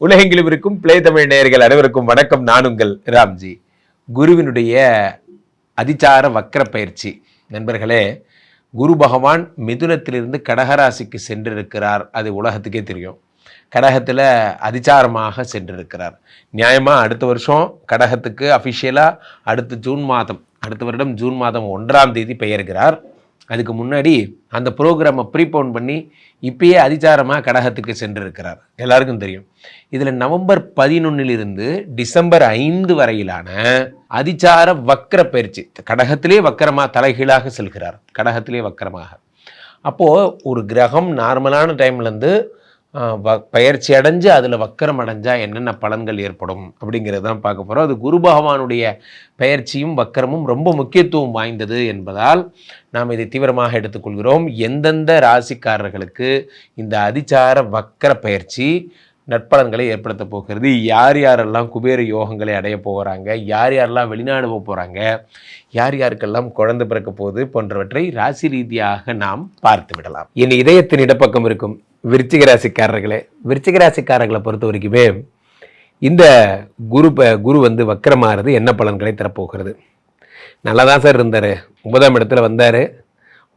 உலகெங்கிலும் இருக்கும் பிளே தமிழ் நேயர்கள் அனைவருக்கும் வணக்கம். நான் உங்கள் ராம்ஜி. குருவினுடைய அதிசார வக்கர பயிற்சி. நண்பர்களே, குரு பகவான் மிதுனத்திலிருந்து கடகராசிக்கு சென்றிருக்கிறார். அது உலகத்துக்கே தெரியும். கடகத்தில் அதிசாரமாக சென்றிருக்கிறார். நியாயமாக அடுத்த வருஷம் கடகத்துக்கு அஃபிஷியலாக அடுத்த வருடம் ஜூன் மாதம் 1ஆம் தேதி பெயர்கிறார். அதுக்கு முன்னாடி அந்த ப்ரோக்ராமை ப்ரீபோன் பண்ணி இப்பயே அதிசாரமாக கடகத்துக்கு சென்றிருக்கிறார். எல்லாருக்கும் தெரியும். இதில் நவம்பர் 11 டிசம்பர் 5 வரையிலான அதிசார வக்கர பயிற்சி. கடகத்திலே வக்கரமாக தலைகீழாக செல்கிறார். கடகத்திலே வக்கரமாக. அப்போது ஒரு கிரகம் நார்மலான டைம்லேருந்து பயிற்சி அடைஞ்சு அதில் வக்கரம் அடைஞ்சால் என்னென்ன பலன்கள் ஏற்படும் அப்படிங்கிறது தான் பார்க்க போகிறோம். அது குரு பகவானுடைய பயிற்சியும் வக்கரமும் ரொம்ப முக்கியத்துவம் வாய்ந்தது என்பதால் நாம் இதை தீவிரமாக எடுத்துக்கொள்கிறோம். எந்தெந்த ராசிக்காரர்களுக்கு இந்த அதிசார வக்கர பயிற்சி நற்பலன்களை ஏற்படுத்த போகிறது, யார் யாரெல்லாம் குபேர யோகங்களை அடைய போகிறாங்க, யார் யாரெல்லாம் வெளிநாடு போக போகிறாங்க, யார் யாருக்கெல்லாம் குழந்தை பிறக்க போகுது போன்றவற்றை ராசி ரீதியாக நாம் பார்த்து விடலாம். என் இதயத்தின் இடப்பக்கம் இருக்கும் விருச்சிக ராசிக்காரர்களை பொறுத்த வரைக்குமே இந்த குரு வந்து வக்கரமாகிறது என்ன பலன்களை தரப்போகிறது. நல்லா தான் சார் இருந்தார். 9ஆம் இடத்துல வந்தார்,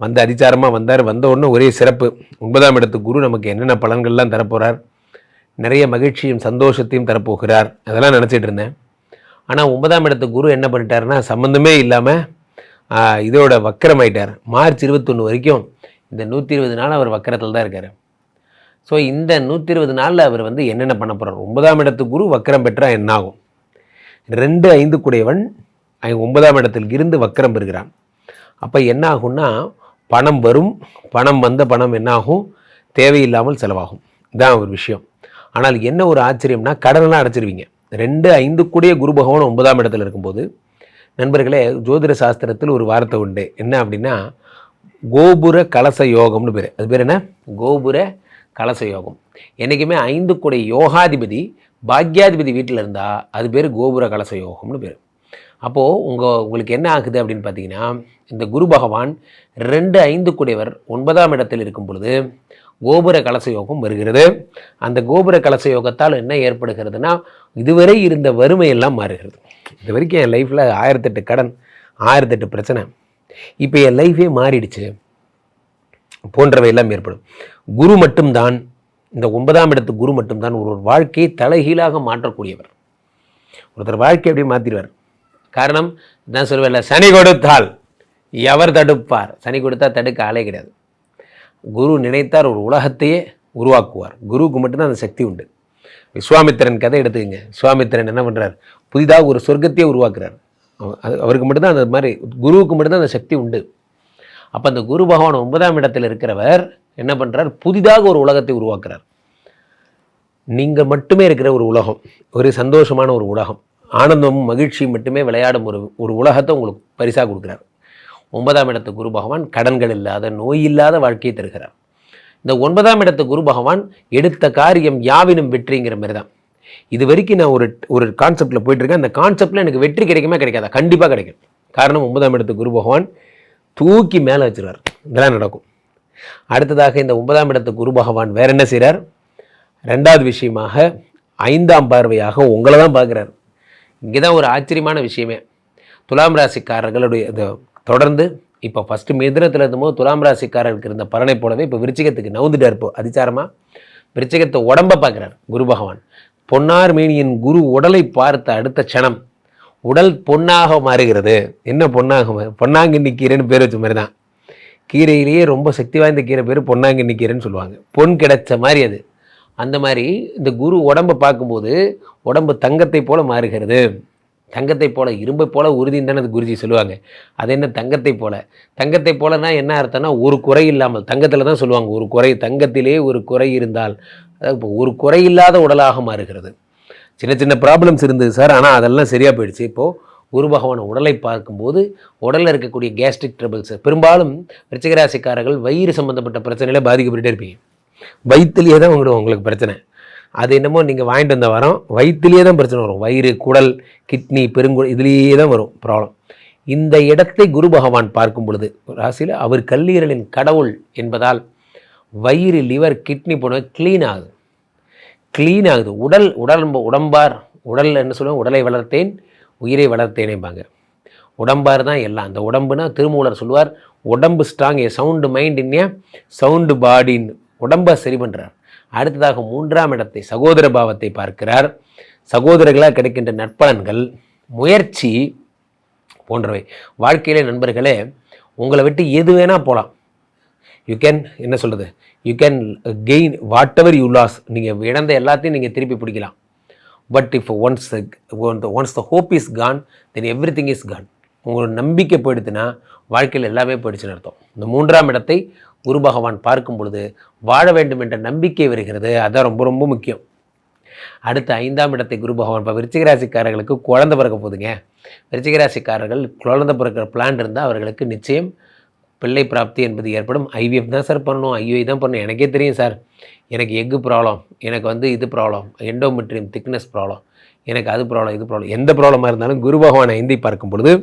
வந்து அதிசாரமாக வந்தார். வந்த உடனே ஒரே சிறப்பு. 9ஆம் இடத்து குரு நமக்கு என்னென்ன பலன்கள்லாம் தரப்போகிறார், நிறைய மகிழ்ச்சியும் சந்தோஷத்தையும் தரப்போகிறார், அதெல்லாம் நினச்சிட்டு இருந்தேன். ஆனால் 9ஆம் இடத்து குரு என்ன பண்ணிட்டாருன்னா சம்மந்தமே இல்லாமல் இதோட வக்கரமாயிட்டார். மார்ச் 21 வரைக்கும் இந்த 120 நாள் அவர் வக்கரத்தில் தான் இருக்கார். ஸோ இந்த 120 நாளில் அவர் வந்து என்னென்ன பண்ண போகிறார். 9ஆம் இடத்து குரு வக்கரம் பெற்றால் என்ன ஆகும்? 2-5 கூடையவன் 9ஆம் இடத்தில் இருந்து வக்கரம் பெறுகிறான். அப்போ என்ன ஆகும்னா பணம் வரும். பணம் வந்த பணம் என்ன ஆகும்? தேவையில்லாமல் செலவாகும். இதான் ஒரு விஷயம். ஆனால் என்ன ஒரு ஆச்சரியம்னா கடனெல்லாம் அடைச்சிருவீங்க. 2-5 கூடிய குரு பகவான் 9ஆம் இடத்துல இருக்கும்போது நண்பர்களே, ஜோதிட சாஸ்திரத்தில் ஒரு வார்த்தை உண்டு. என்ன அப்படின்னா கோபுர கலச யோகம்னு பேர். அது பேர் என்ன? கோபுர கலச யோகம். என்றைக்குமே 5 கூடை யோகாதிபதி பாக்யாதிபதி வீட்டில் இருந்தால் அது பேர் கோபுர கலச யோகம்னு பேர். அப்போது உங்களுக்கு என்ன ஆகுது அப்படின்னு பார்த்தீங்கன்னா, இந்த குரு பகவான் 2-5 கூடையவர் 9ஆம் இடத்தில் இருக்கும் பொழுது கோபுர கலச யோகம் வருகிறது. அந்த கோபுர கலச யோகத்தால் என்ன ஏற்படுகிறதுனா இதுவரை இருந்த வறுமையெல்லாம் மாறுகிறது. இது வரைக்கும் என் லைஃப்பில் 1008 கடன், 1008 பிரச்சனை, இப்போ என் லைஃபே மாறிடுச்சு போன்றவை எல்லாம் ஏற்படும். குரு மட்டும்தான், இந்த 9ஆம் இடத்து குரு மட்டும்தான் ஒரு வாழ்க்கையை தலைகீழாக மாற்றக்கூடியவர். ஒருத்தர் வாழ்க்கை எப்படி மாற்றிடுவார். காரணம் நான் சொல்வேன்ல, சனி கொடுத்தால் எவர் தடுப்பார். சனி கொடுத்தா தடுக்க ஆளே கிடையாது. குரு நினைத்தார் ஒரு உலகத்தையே உருவாக்குவார். குருவுக்கு மட்டும்தான் அந்த சக்தி உண்டு. விஸ்வாமித்திரன் கதை எடுத்துக்கங்க. விஸ்வாமித்திரன் என்ன பண்ணுறார்? புதிதாக ஒரு சொர்க்கத்தையே உருவாக்குறார். அவருக்கு மட்டும்தான் அந்த மாதிரி, குருவுக்கு மட்டும்தான் அந்த சக்தி உண்டு. அப்போ அந்த குரு பகவான் 9ஆம் இடத்தில் இருக்கிறவர் என்ன பண்ணுறார்? புதிதாக ஒரு உலகத்தை உருவாக்குறார். நீங்கள் மட்டுமே இருக்கிற ஒரு உலகம், ஒரு சந்தோஷமான ஒரு உலகம், ஆனந்தமும் மகிழ்ச்சியும் மட்டுமே விளையாடும் ஒரு உலகத்தை உங்களுக்கு பரிசாக கொடுக்குறார். 9ஆம் இடத்து குரு பகவான் கடன்கள் இல்லாத, நோய் இல்லாத வாழ்க்கையை தருகிறார். இந்த 9ஆம் இடத்து குரு பகவான் எடுத்த காரியம் யாவினும் வெற்றிங்கிற மாதிரி தான். இது வரைக்கும் நான் ஒரு கான்செப்டில் போயிட்டுருக்கேன். அந்த கான்செப்டில் எனக்கு வெற்றி கிடைக்குமா கிடைக்காதா? கண்டிப்பாக கிடைக்கும். காரணம் 9ஆம் இடத்து குரு பகவான் தூக்கி மேலே வச்சுருவார். இதெல்லாம் நடக்கும். அடுத்ததாக இந்த 9ஆம் இடத்து குரு பகவான் வேற என்ன செய்கிறார்? 2வது விஷயமாக 5ஆம் பார்வையாக உங்களை தான் பார்க்குறார். இங்கே தான் ஒரு ஆச்சரியமான விஷயமே. துலாம் ராசிக்காரர்களுடைய தொடர்ந்து இப்போ ஃபஸ்ட்டு மிதுனத்தில் இருந்தபோது துலாம் ராசிக்காரர்களுக்கு இருந்த பலனை போலவே இப்போ விருச்சிகத்துக்கு நவுந்துட்டார். இப்போ அதிசாரமாக விருச்சிகத்தை உடம்பை பார்க்குறார் குரு பகவான். பொன்னார் மேனியின் குரு உடலை பார்த்த அடுத்த க்ஷணம் உடல் பொன்னாக மாறுகிறது. என்ன பொன்னாங்கண்ணி கீரைன்னு பேர் வச்ச மாதிரி தான். கீரையிலேயே ரொம்ப சக்தி வாய்ந்த கீரை பேர் பொன்னாங்கண்ணி கீரைன்னு சொல்லுவாங்க. பொன் கிடைச்ச மாதிரி அது. அந்த மாதிரி இந்த குரு உடம்பை பார்க்கும்போது உடம்பு தங்கத்தை போல மாறுகிறது. தங்கத்தை போல, இரும்பை போல உறுதின்னு தானே அது குருஜி சொல்லுவாங்க. அது என்ன தங்கத்தை போல? தங்கத்தை போலனா என்ன அர்த்தம்னா ஒரு குறை இல்லாமல். தங்கத்தில் தான் சொல்லுவாங்க ஒரு குறை, தங்கத்திலே ஒரு குறை இருந்தால், அதாவது இப்போ ஒரு குறை இல்லாத உடலாக மாறுகிறது. சின்ன சின்ன ப்ராப்ளம்ஸ் இருந்தது சார், ஆனால் அதெல்லாம் சரியாக போயிடுச்சு. இப்போது குரு பகவான் உடலை பார்க்கும்போது உடலில் இருக்கக்கூடிய கேஸ்ட்ரிக் ட்ரபிள்ஸ், பெரும்பாலும் விருச்சிகராசிக்காரர்கள் வயிறு சம்மந்தப்பட்ட பிரச்சனையில் பாதிக்கப்பட்டுட்டே இருப்பீங்க. வயிற்றுலேயே தான் உங்களுக்கு பிரச்சனை. அது என்னமோ நீங்கள் வாங்கிட்டு வந்த வரோம், வயிற்றுலேயே தான் பிரச்சனை வரும். வயிறு, குடல், கிட்னி, பெருங்குடல், இதுலேயே தான் வரும் ப்ராப்ளம். இந்த இடத்தை குரு பகவான் பார்க்கும் பொழுது ராசியில் அவர் கல்லீரலின் கடவுள் என்பதால் வயிறு, லிவர், கிட்னி போன க்ளீன் ஆகுது. க்ளீன் ஆகுது. உடம்பார், உடல் என்ன சொல்லுவாங்க, உடலை வளர்த்தேன் உயிரை வளர்த்தேனேம்பாங்க. உடம்பார் தான் எல்லாம். அந்த உடம்புனா திருமூலர் சொல்லுவார், உடம்பு strong, a sound mind in a sound பாடின்னு. உடம்பை சரி பண்ணுறார். அடுத்ததாக 3ஆம் இடத்தை சகோதர பாவத்தை பார்க்கிறார். சகோதரர்களாக கிடைக்கின்ற நற்பலன்கள், முயற்சி போன்றவை. வாழ்க்கையிலே நண்பர்களே, உங்களை விட்டு எது வேணால் போகலாம். யூ கேன் என்ன சொல்கிறது, you can gain whatever you lose. நீங்கள் இழந்த எல்லாத்தையும் நீங்கள் திருப்பி பிடிக்கலாம். But if once the hope is gone, then everything is gone. உங்களோட நம்பிக்கை போயிடுதுன்னா வாழ்க்கையில் எல்லாமே போயிடுச்சுன்னு அர்த்தம். இந்த 3ஆம் இடத்தை குரு பகவான் பார்க்கும் பொழுது வாழ வேண்டும் என்ற நம்பிக்கை வருகிறது. அதுதான் ரொம்ப ரொம்ப முக்கியம். அடுத்த 5ஆம் இடத்தை குரு பகவான், இப்போ விருச்சிகராசிக்காரர்களுக்கு குழந்தை பிறக்க போகுதுங்க. விருச்சிகராசிக்காரர்கள் குழந்தை பிறக்கிற பிளான் இருந்தால் அவர்களுக்கு நிச்சயம் பிள்ளை பிராப்தி என்பது ஏற்படும். ஐவிஎஃப் தான் சார் பண்ணணும், ஐயுஐ தான் பண்ணணும். எனக்கே தெரியும் சார், எனக்கு எக்கு ப்ராப்ளம், எனக்கு இது ப்ராப்ளம், எண்டோமெட்ரியம் திக்னஸ் ப்ராப்ளம், எனக்கு அது ப்ராப்ளம், இது ப்ராப்ளம். எந்த ப்ராப்ளமாக இருந்தாலும் குரு பகவான் 5ஐ பார்க்கும் பொழுது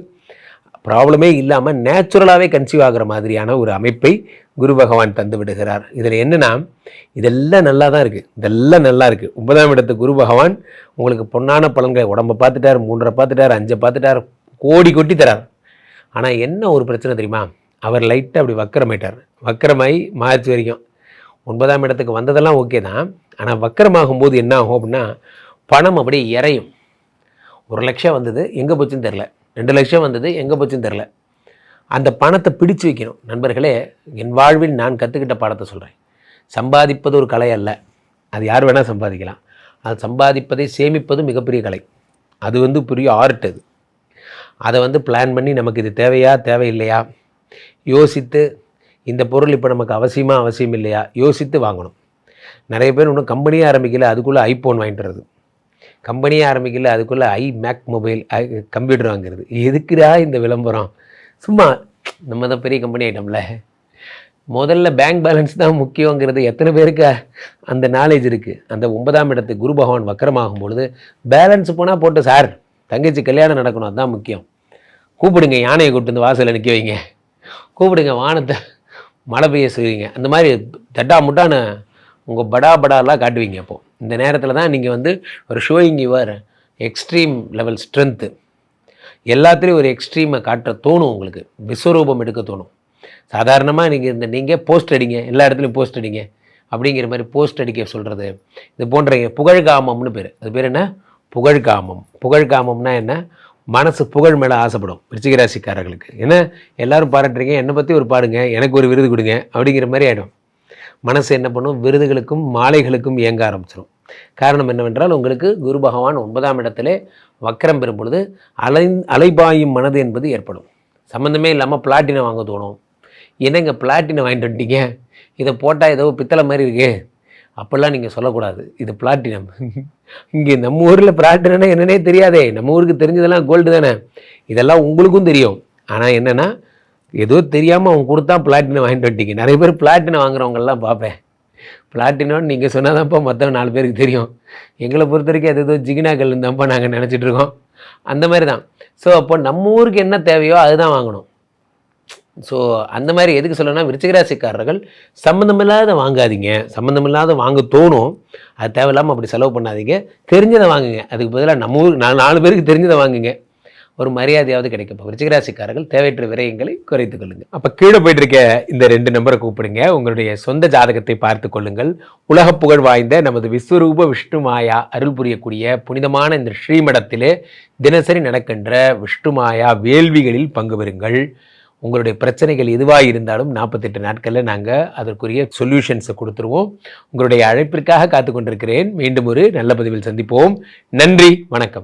ப்ராப்ளமே இல்லாமல் நேச்சுரலாகவே கன்சீவ் ஆகிற மாதிரியான ஒரு அமைப்பை குரு பகவான் தந்து விடுகிறார். இதில் என்னென்னா, இதெல்லாம் நல்லா தான் இருக்குது, இதெல்லாம் நல்லா இருக்குது. 9ஆம் இடத்து குரு பகவான் உங்களுக்கு பொன்னான பலன்களை, உடம்பை பார்த்துட்டார், 3 பார்த்துட்டார், 5 பார்த்துட்டார், கோடி கொட்டி தரார். ஆனால் என்ன ஒரு பிரச்சனை தெரியுமா, அவர் லைட்டாக அப்படி வக்கரமாயிட்டார். வக்கரமாகி மார்ச் வரைக்கும் 9ஆம் இடத்துக்கு வந்ததெல்லாம் ஓகே தான். ஆனால் வக்கரமாகும்போது என்ன ஆகும் அப்படின்னா, பணம் அப்படியே இறையும். 1 லட்சம் வந்தது, எங்கே போச்சுன்னு தெரில. 2 லட்சம் வந்தது, எங்கே போச்சுன்னு தெரில. அந்த பணத்தை பிடிச்சு வைக்கணும். நண்பர்களே, என் வாழ்வில் நான் கற்றுக்கிட்ட பாடத்தை சொல்கிறேன். சம்பாதிப்பது ஒரு கலை அல்ல, அது யார் வேணால் சம்பாதிக்கலாம். அது சம்பாதிப்பதை சேமிப்பது மிகப்பெரிய கலை. அது பெரிய ஆர்ட். அதை பிளான் பண்ணி நமக்கு இது தேவையா தேவையில்லையா யோசித்து, இந்த பொருள் இப்போ நமக்கு அவசியம் இல்லையா யோசித்து வாங்கணும். நிறைய பேர் இன்னும் கம்பெனியே ஆரம்பிக்கல, அதுக்குள்ளே ஐஃபோன் வாங்கிட்டுறது. கம்பெனியே ஆரம்பிக்கல, அதுக்குள்ளே மேக் மொபைல் கம்ப்யூட்டர் வாங்குறது. எதுக்குடா இந்த விளம்பரம்? சும்மா நம்ம தான் பெரிய கம்பெனி ஐட்டம்ல. முதல்ல பேங்க் பேலன்ஸ் தான் முக்கியங்கிறது எத்தனை பேருக்கு அந்த நாலேஜ் இருக்குது? அந்த 9ஆம் இடத்து குரு பகவான் வக்கரமாகும் பொழுது பேலன்ஸ் போனால் போட்டு, சார் தங்கச்சி கல்யாணம் நடக்கணும், அதுதான் முக்கியம். கூப்பிடுங்க, யானையை கூப்பிட்டு வந்து வாசலில் நிற்க வைங்க, கூப்பிடுங்க, வானத்தை மழை பெய்ய செய்வீங்க. அந்த மாதிரி தட்டா முட்டான உங்கள் படாலாம் காட்டுவீங்க. அப்போது இந்த நேரத்தில் தான் நீங்கள் ஒரு showing your extreme level strength. எல்லாத்துலேயும் ஒரு எக்ஸ்ட்ரீமை காட்ட தோணும், உங்களுக்கு விஸ்வரூபம் எடுக்க தோணும். சாதாரணமாக நீங்கள் போஸ்ட் அடிங்க, எல்லா இடத்துலையும் போஸ்ட் அடிங்க அப்படிங்கிற மாதிரி போஸ்ட் அடிக்க சொல்கிறது. இது போன்ற புகழ்காமம்னு பேர். அது பேர் என்ன? புகழ்காமம். புகழ்காமம்னா என்ன? மனசு புகழ் மேலே ஆசைப்படும் விருச்சிகராசிக்காரர்களுக்கு. ஏன்னா எல்லோரும் பாராட்டுறீங்க, என்னை பற்றி ஒரு பாடுங்க, எனக்கு ஒரு விருது கொடுங்க அப்படிங்கிற மாதிரி ஆகிடும். மனசு என்ன பண்ணும்? விருதுகளுக்கும் மாலைகளுக்கும் இயங்க ஆரம்பிச்சிடும். காரணம் என்னவென்றால், உங்களுக்கு குரு பகவான் 9ஆம் இடத்திலே வக்கரம் பெறும் பொழுது அலைபாயும் மனது என்பது ஏற்படும். சம்மந்தமே இல்லாமல் பிளாட்டினம் வாங்க தோணும். என்னங்க பிளாட்டினம் வாங்கிட்டு வந்துட்டீங்க, இதை போட்டால் ஏதோ பித்தளை மாதிரி இருக்கு, அப்படிலாம் நீங்கள் சொல்லக்கூடாது. இது பிளாட்டினம். இங்கே நம்ம ஊரில் பிளாட்டினா என்னன்னே தெரியாதே. நம்ம ஊருக்கு தெரிஞ்சதெல்லாம் கோல்டு தானே. இதெல்லாம் உங்களுக்கும் தெரியும். ஆனால் என்னென்னா, ஏதோ தெரியாமல் அவங்க கொடுத்தா பிளாட்டினம் வாங்கிட்டு வந்துட்டீங்க. நிறைய பேர் பிளாட்டினம் வாங்குறவங்கெல்லாம் பார்ப்பேன். பிளாட்டினம்னு நீங்கள் சொன்னால் தான்ப்பா மற்ற 4 பேருக்கு தெரியும். எங்களை பொறுத்த வரைக்கும் அது ஏதோ ஜிகினாக்கள் தான்ப்பா நாங்கள் நினச்சிட்ருக்கோம். அந்த மாதிரி தான். ஸோ அப்போ நம்ம ஊருக்கு என்ன தேவையோ அதுதான் வாங்கணும். ஸோ அந்த மாதிரி எதுக்கு சொல்லணும்னா, விருச்சிகராசிக்காரர்கள் சம்மந்தமில்லாத வாங்காதீங்க. சம்மந்தமில்லாத வாங்க தோணும், அது தேவையில்லாமல் அப்படி செலவு பண்ணாதீங்க. தெரிஞ்சதை வாங்குங்க. அதுக்கு பதிலாக நம்ம ஊருக்கு 4 பேருக்கு தெரிஞ்சதை வாங்குங்க, ஒரு மரியாதையாவது கிடைக்கும். விருச்சிகராசிக்காரர்கள் தேவையற்ற விரயங்களை குறைத்துக் கொள்ளுங்கள். அப்போ கீழே போயிட்டு இருக்க இந்த 2 நம்பரை கூப்பிடுங்க. உங்களுடைய சொந்த ஜாதகத்தை பார்த்து கொள்ளுங்கள். உலக புகழ் வாய்ந்த நமது விஸ்வரூப விஷ்ணு மாயா அருள் புரியக்கூடிய புனிதமான இந்த ஸ்ரீமடத்திலே தினசரி நடக்கின்ற விஷ்ணு மாயா வேள்விகளில் பங்கு பெறுங்கள். உங்களுடைய பிரச்சனைகள் எதுவாக இருந்தாலும் 48 நாட்களில் நாங்கள் அதற்குரிய சொல்யூஷன்ஸை கொடுத்துருவோம். உங்களுடைய அழைப்பிற்காக காத்து கொண்டிருக்கிறேன். மீண்டும் ஒரு நல்ல பதிவில் சந்திப்போம். நன்றி, வணக்கம்.